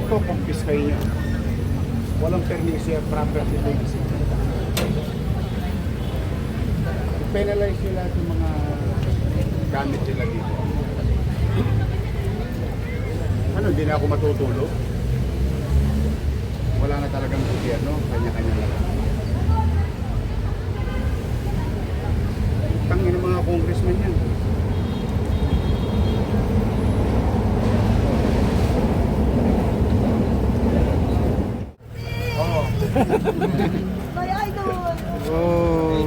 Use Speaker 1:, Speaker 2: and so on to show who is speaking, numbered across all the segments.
Speaker 1: Kumpis kayo niya. Walang permisi at property legacy. Penalize nila lahat yung mga gamit nila dito. Ano, hindi na ako matutulog? Wala na talagang gobyerno, kanya-kanya lang. Tangin ng mga congressman yan.
Speaker 2: My idol!
Speaker 1: Oh,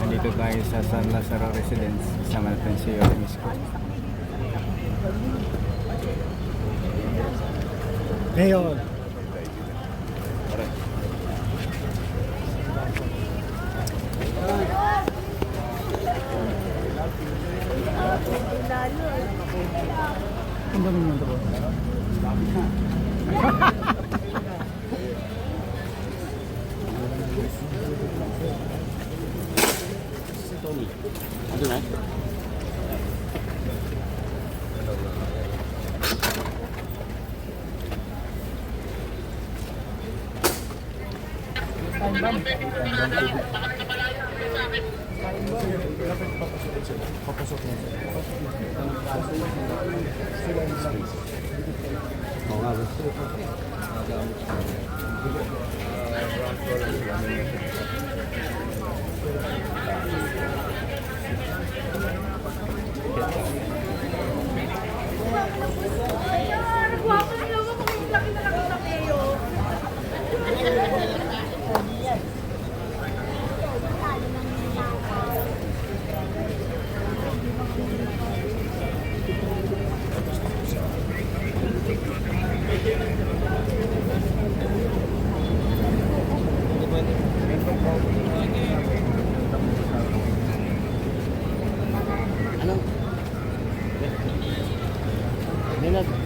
Speaker 3: Nandito tayo sa San Lazaro Residence. Kasama natin si Misko.
Speaker 1: Ngayon.
Speaker 2: Ang dami mo ito.
Speaker 1: Ano na?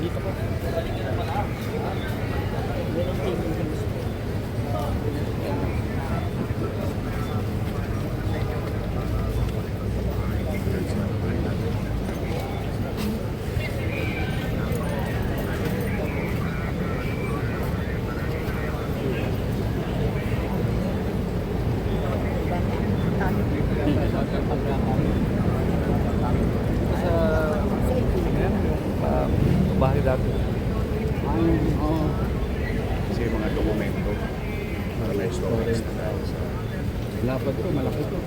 Speaker 1: Dito po.
Speaker 3: Bahay dati.
Speaker 1: Kasi yung mga dokumento para may storage na tayo sa
Speaker 3: Lapad ko, malaki ko.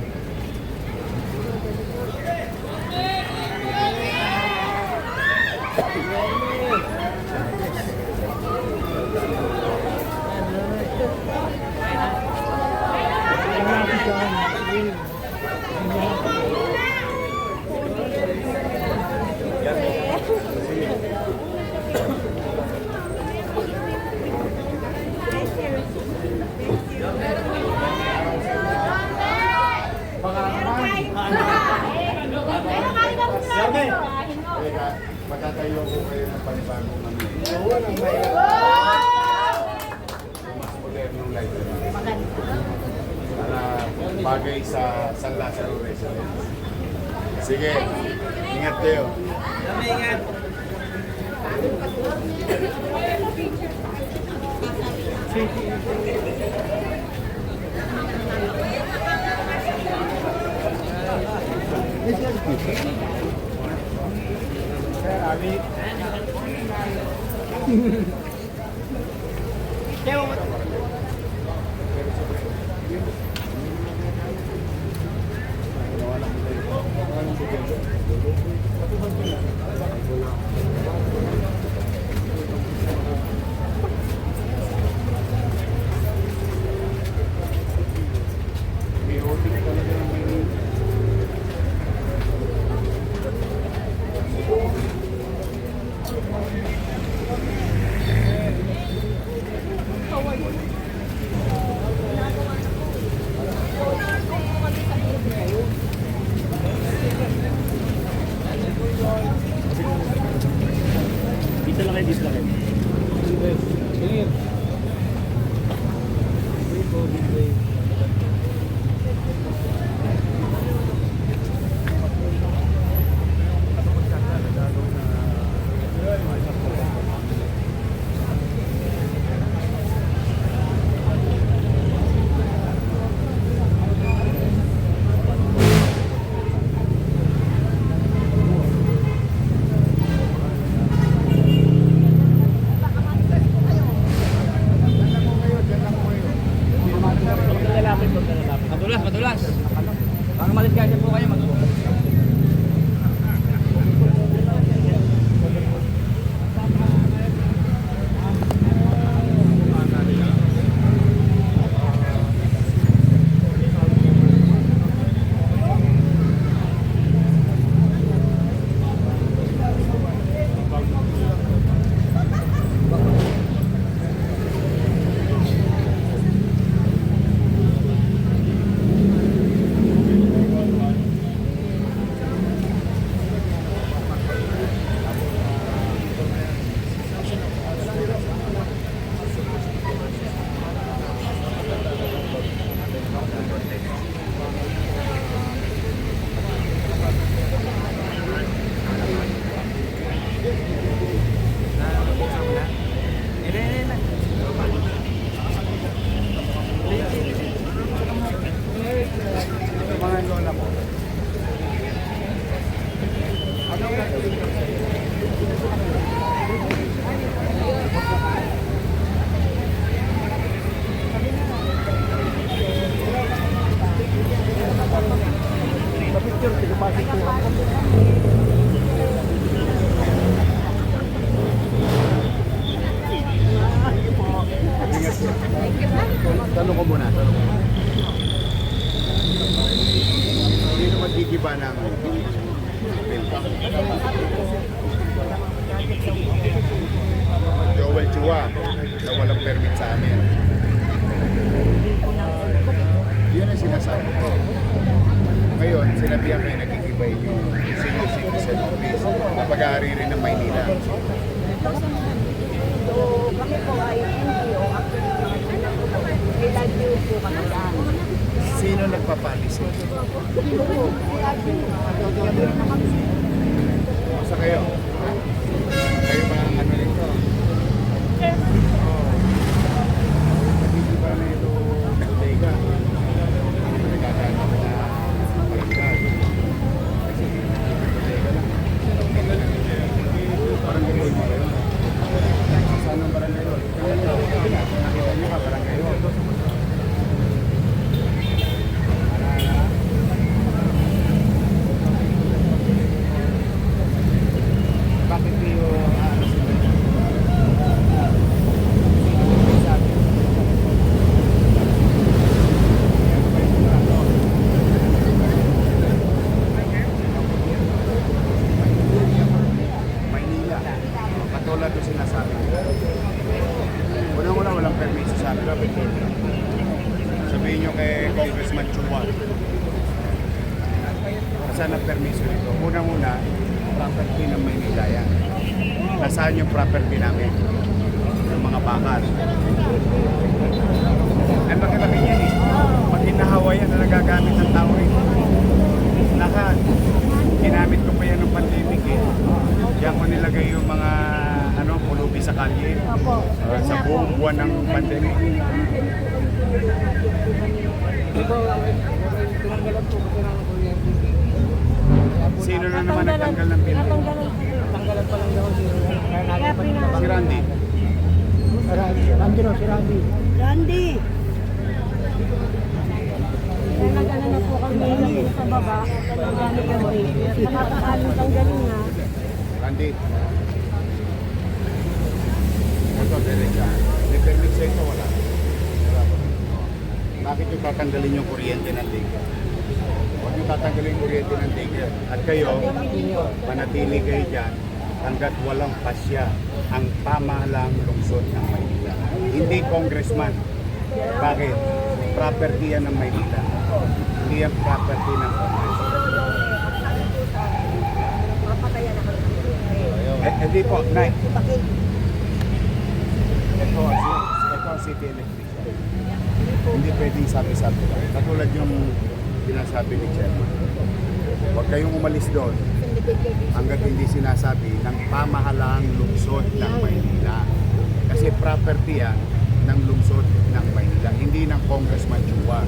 Speaker 1: Magtatayo ko kayo ng panibagong mas modernong library. Para bagay sa San Lazaro Residence. Sige, ingat kayo.
Speaker 4: Ingat.
Speaker 1: Abi. na walang permit sa amin. Yun ang sinasabi ko. Ngayon, sinabihan kayo nagkikibay yung senior citizen office na pag-aari rin ng Maynila.
Speaker 4: So, kami po ay NGO, actually, may lagyo po kami yan.
Speaker 1: Sino nagpapolicy? Sa kayo? Kayo mga ano nito? Hindi ba na ito bodega? Nagkakaroon na barangay. Kasi bodega lang. Parang gano'n mo rin. Saan ang barangay yun? Nakita niyo ka barangay yun. Bakit kayo ano sila? Maynila. Katulad yung sinasabi ko. Unang-una walang permiso sa amin. Sabihin nyo kay Congressman Chua. Saan ang permiso nito? Unang-una, property ng Maynila yan. Nasaan yung property namin? Yung mga bakal. Ang laki-laki yan eh. Pag hinahawa yan na nagagamit ng tao rin. Lahat. Ginamit ko pa yan ng pandemic eh. Diyan ko nilagay yung mga pulubi sa kalye. Sa buong buwan ng pandemic. Sino na naman nagtanggal ng building?
Speaker 2: Tanggalan pa lang daw si
Speaker 1: Si Randy.
Speaker 2: Randy, si Randy.
Speaker 4: Randy! Kaya nag-ano na po kami sa baba, nag-ano kami. Nakakaaling tanggalin na.
Speaker 1: Randy. Ito, Dereka. May permit sa ito, wala. Bakit yung tatanggalin yung kuryente ng liga? Huwag yung tatanggalin yung kuryente ng liga. At kayo, manatili kayo dyan hanggat walang pasya ang pamahalang lungsod ng Maynila. Hindi congressman. Bakit? Property yan ng Maynila. Hindi yan property ng congressman.
Speaker 4: Mapatayan ako ng kuryente.
Speaker 1: Hindi po, Nay.
Speaker 4: Bakit?
Speaker 1: Ito ang city electrician. Hindi pwedeng sabi-sabi lang. Katulad yung sinasabi ni Chairman. Huwag kayong umalis doon hanggat hindi sinasabi ng pamahalaang lungsod ng Maynila. Kasi property yan ng lungsod ng Maynila, hindi ng Congressman Chua.